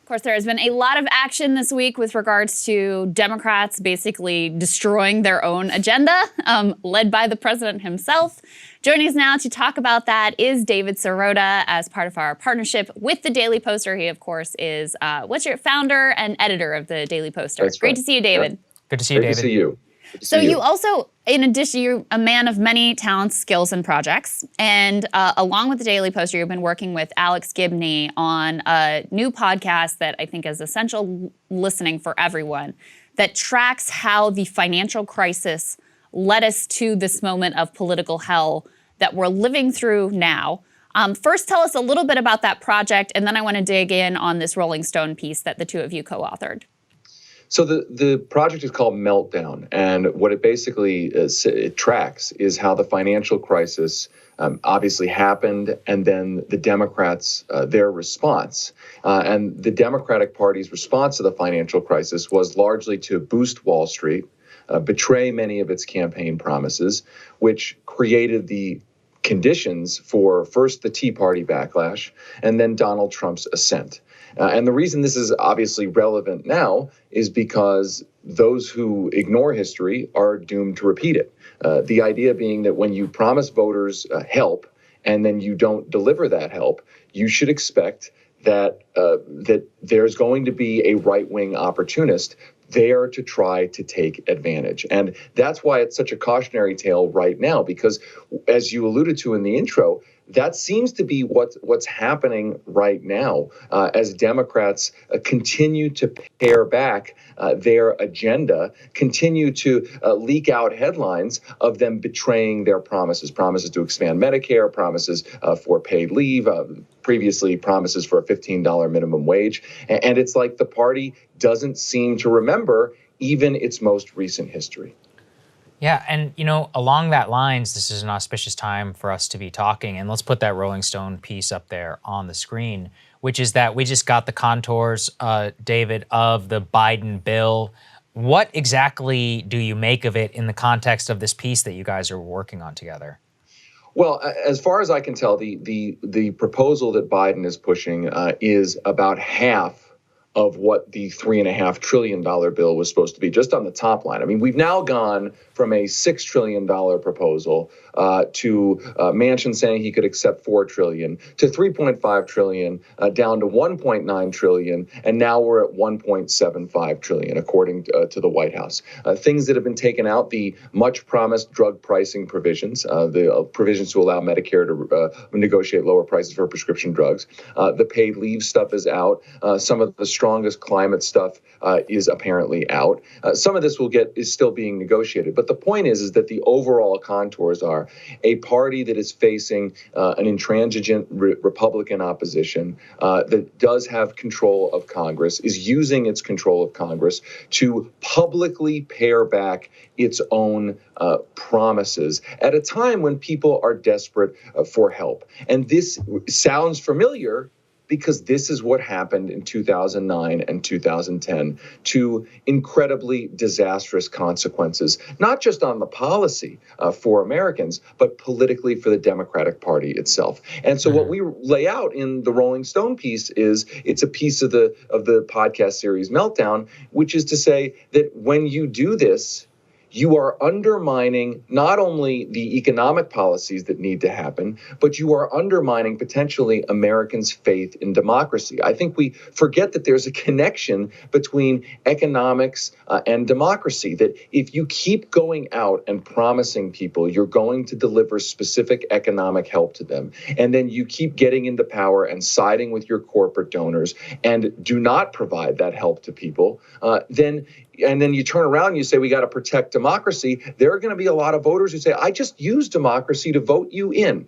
Of course, there has been a lot of action this week with regards to Democrats basically destroying their own agenda, led by the president himself. Joining us now to talk about that is David Sirota as part of our partnership with The Daily Poster. He, of course, is founder and editor of The Daily Poster. That's Great right. to see you, David. Yep. Good to see you, David. Good to see you. So you also, in addition, you're a man of many talents, skills, and projects. And along with The Daily Poster, you've been working with Alex Gibney on a new podcast that I think is essential listening for everyone that tracks how the financial crisis led us to this moment of political hell that we're living through now. First, tell us a little bit about that project, and then I want to dig in on this Rolling Stone piece that the two of you co-authored. So the project is called Meltdown, and what it basically it tracks is how the financial crisis obviously happened, and then the Democrats, their response. And the Democratic Party's response to the financial crisis was largely to boost Wall Street, betray many of its campaign promises, which created the conditions for first the Tea Party backlash and then Donald Trump's ascent. And the reason this is obviously relevant now is because those who ignore history are doomed to repeat it. The idea being that when you promise voters help and then you don't deliver that help, you should expect that there's going to be a right-wing opportunist there to try to take advantage. And that's why it's such a cautionary tale right now, because as you alluded to in the intro, that seems to be what's happening right now as Democrats continue to pare back their agenda, continue to leak out headlines of them betraying their promises to expand Medicare, promises for paid leave, previously promises for a $15 minimum wage. And it's like the party doesn't seem to remember even its most recent history. Yeah, and along that lines, this is an auspicious time for us to be talking, and let's put that Rolling Stone piece up there on the screen, which is that we just got the contours, David, of the Biden bill. What exactly do you make of it in the context of this piece that you guys are working on together? Well, as far as I can tell, the proposal that Biden is pushing is about half of what the $3.5 trillion bill was supposed to be, just on the top line. I mean, we've now gone from a $6 trillion proposal to Manchin saying he could accept $4 trillion, to $3.5 trillion, down to $1.9 trillion, and now we're at $1.75 trillion, according to the White House. Things that have been taken out, the much promised drug pricing provisions, the provisions to allow Medicare to negotiate lower prices for prescription drugs. The paid leave stuff is out. Some of the strongest climate stuff is apparently out. Some of this is still being negotiated. But the point is that the overall contours are a party that is facing an intransigent Republican opposition that does have control of Congress, is using its control of Congress to publicly pare back its own promises at a time when people are desperate for help. And this sounds familiar because this is what happened in 2009 and 2010 to incredibly disastrous consequences, not just on the policy for Americans, but politically for the Democratic Party itself. And so what we lay out in the Rolling Stone piece it's a piece of the podcast series Meltdown, which is to say that when you do this, you are undermining not only the economic policies that need to happen, but you are undermining potentially Americans' faith in democracy. I think we forget that there's a connection between economics and democracy, that if you keep going out and promising people you're going to deliver specific economic help to them, and then you keep getting into power and siding with your corporate donors and do not provide that help to people, then you turn around and you say, we got to protect democracy, there are going to be a lot of voters who say, I just used democracy to vote you in.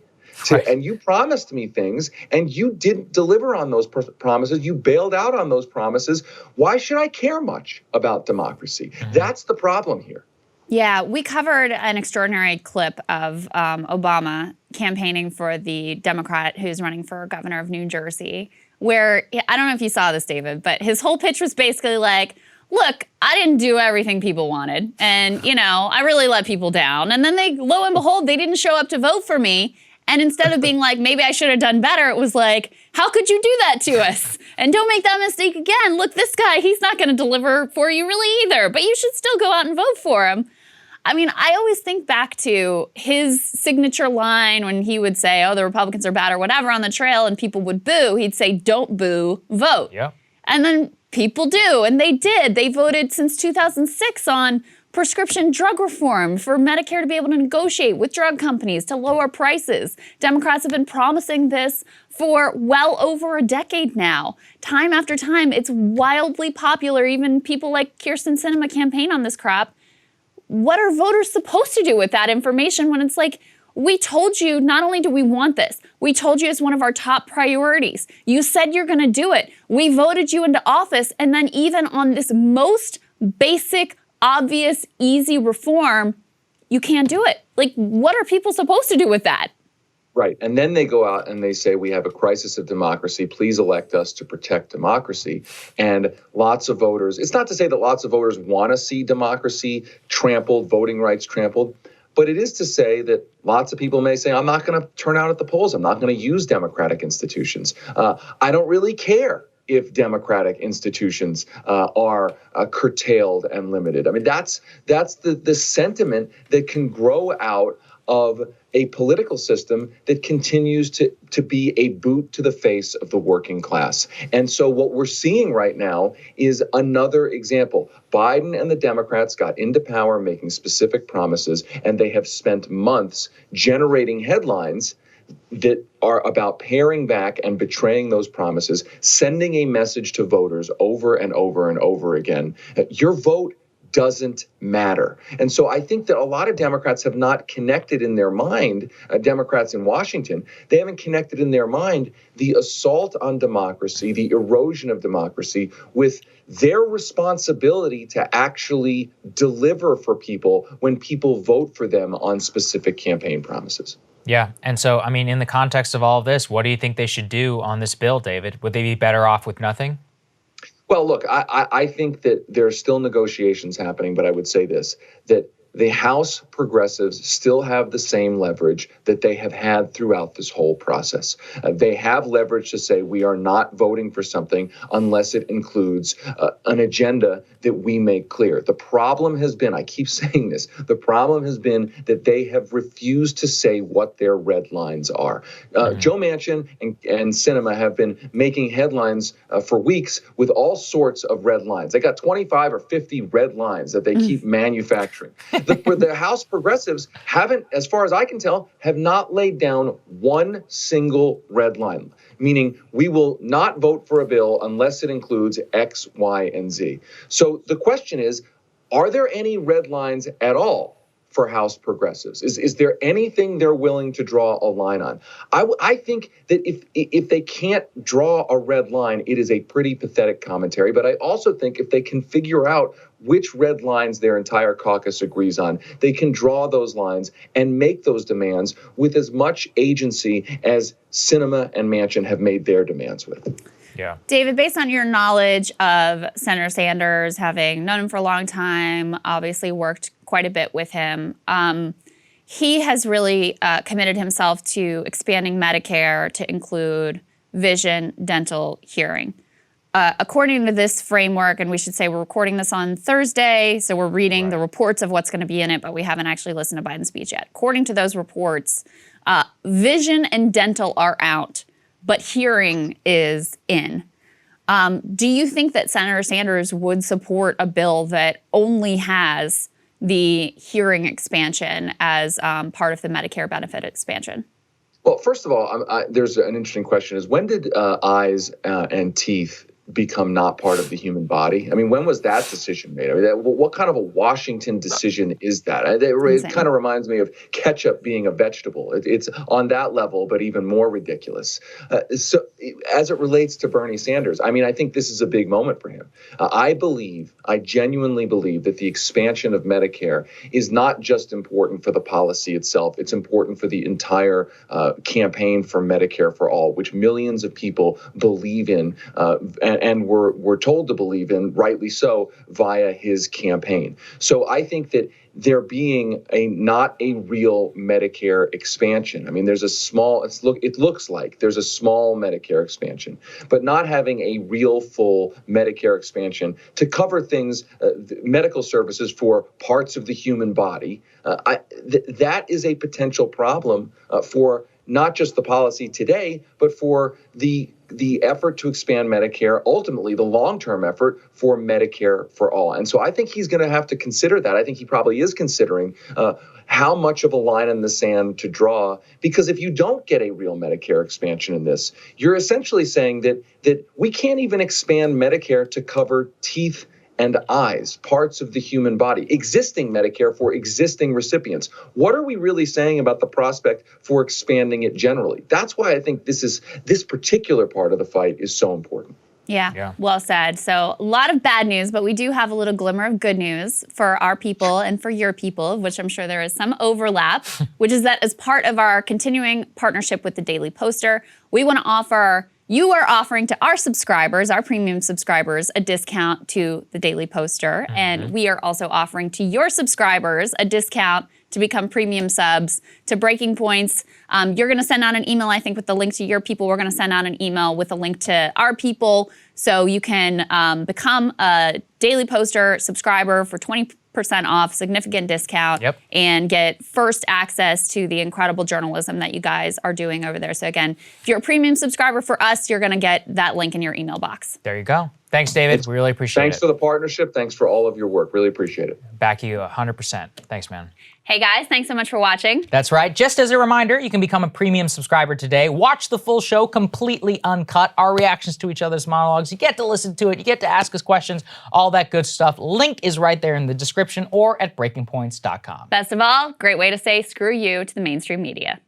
And you promised me things, and you didn't deliver on those promises. You bailed out on those promises. Why should I care much about democracy? That's the problem here. Yeah, we covered an extraordinary clip of Obama campaigning for the Democrat who's running for governor of New Jersey, where, I don't know if you saw this, David, but his whole pitch was basically like, look, I didn't do everything people wanted. And, I really let people down. And then lo and behold, they didn't show up to vote for me. And instead of being like, maybe I should have done better, it was like, how could you do that to us? And don't make that mistake again. Look, this guy, he's not going to deliver for you really either, but you should still go out and vote for him. I mean, I always think back to his signature line when he would say, oh, the Republicans are bad or whatever on the trail, and people would boo. He'd say, don't boo, vote. Yeah. And then people do, and they did. They voted since 2006 on prescription drug reform for Medicare to be able to negotiate with drug companies to lower prices. Democrats have been promising this for well over a decade now. Time after time, it's wildly popular. Even people like Kirsten Sinema campaign on this crap. What are voters supposed to do with that information when it's like, we told you not only do we want this, we told you it's one of our top priorities. You said you're going to do it. We voted you into office. And then even on this most basic, obvious, easy reform, you can't do it. Like, what are people supposed to do with that? Right. And then they go out and they say, we have a crisis of democracy. Please elect us to protect democracy. And lots of voters, it's not to say that lots of voters want to see democracy trampled, voting rights trampled, but it is to say that lots of people may say, I'm not going to turn out at the polls. I'm not going to use democratic institutions. I don't really care if democratic institutions are curtailed and limited. I mean, that's the sentiment that can grow out of a political system that continues to be a boot to the face of the working class. And so what we're seeing right now is another example. Biden and the Democrats got into power making specific promises, and they have spent months generating headlines that are about paring back and betraying those promises, sending a message to voters over and over and over again. Your vote doesn't matter. And so I think that a lot of Democrats have not connected in their mind, Democrats in Washington, they haven't connected in their mind the assault on democracy, the erosion of democracy, with their responsibility to actually deliver for people when people vote for them on specific campaign promises. Yeah. And so, I mean, in the context of all of this, what do you think they should do on this bill, David? Would they be better off with nothing? Well, look, I think that there are still negotiations happening, but I would say this, that the House progressives still have the same leverage that they have had throughout this whole process. They have leverage to say we are not voting for something unless it includes an agenda that we make clear. The problem has been, I keep saying this, the problem has been that they have refused to say what their red lines are. Joe Manchin and Sinema have been making headlines for weeks with all sorts of red lines. They got 25 or 50 red lines that they keep manufacturing. The House progressives haven't, as far as I can tell, have not laid down one single red line, meaning we will not vote for a bill unless it includes X, Y, and Z. So the question is, are there any red lines at all for House progressives? Is there anything they're willing to draw a line on? I think that if they can't draw a red line, it is a pretty pathetic commentary. But I also think if they can figure out which red lines their entire caucus agrees on, they can draw those lines and make those demands with as much agency as Sinema and Manchin have made their demands with. Yeah. David, based on your knowledge of Senator Sanders, having known him for a long time, obviously worked quite a bit with him, he has really committed himself to expanding Medicare to include vision, dental, hearing. According to this framework, and we should say we're recording this on Thursday, so we're reading the reports of what's going to be in it, but we haven't actually listened to Biden's speech yet. According to those reports, vision and dental are out, but hearing is in. Do you think that Senator Sanders would support a bill that only has the hearing expansion as part of the Medicare benefit expansion? Well, first of all, there's an interesting question: is when did eyes and teeth become not part of the human body? I mean, when was that decision made? I mean, what kind of a Washington decision is that? It kind of reminds me of ketchup being a vegetable. It's on that level, but even more ridiculous. So as it relates to Bernie Sanders, I mean, I think this is a big moment for him. I genuinely believe that the expansion of Medicare is not just important for the policy itself. It's important for the entire campaign for Medicare for All, which millions of people believe in and we're told to believe in, rightly so, via his campaign. So I think that there being not a real Medicare expansion. I mean, there's a small, it looks like there's a small Medicare expansion, but not having a real full Medicare expansion to cover things, medical services for parts of the human body, that is a potential problem for not just the policy today, but for the effort to expand Medicare, ultimately the long-term effort for Medicare for all. And so I think he's going to have to consider that. I think he probably is considering how much of a line in the sand to draw, because if you don't get a real Medicare expansion in this, you're essentially saying that we can't even expand Medicare to cover teeth and eyes, parts of the human body, existing Medicare for existing recipients. What are we really saying about the prospect for expanding it generally? That's why I think this particular part of the fight is so important. Yeah, well said. So a lot of bad news, but we do have a little glimmer of good news for our people and for your people, of which I'm sure there is some overlap, which is that as part of our continuing partnership with the Daily Poster, you are offering to our subscribers, our premium subscribers, a discount to the Daily Poster. Mm-hmm. And we are also offering to your subscribers a discount to become premium subs to Breaking Points. You're going to send out an email, I think, with the link to your people. We're going to send out an email with a link to our people, so you can become a Daily Poster subscriber for 20% off, significant discount, and get first access to the incredible journalism that you guys are doing over there. So again, if you're a premium subscriber for us, you're going to get that link in your email box. There you go. Thanks, David. We really appreciate it. Thanks for the partnership. Thanks for all of your work. Really appreciate it. Back you 100%. Thanks, man. Hey, guys. Thanks so much for watching. That's right. Just as a reminder, you can become a premium subscriber today. Watch the full show completely uncut. Our reactions to each other's monologues. You get to listen to it. You get to ask us questions. All that good stuff. Link is right there in the description or at breakingpoints.com. Best of all, great way to say screw you to the mainstream media.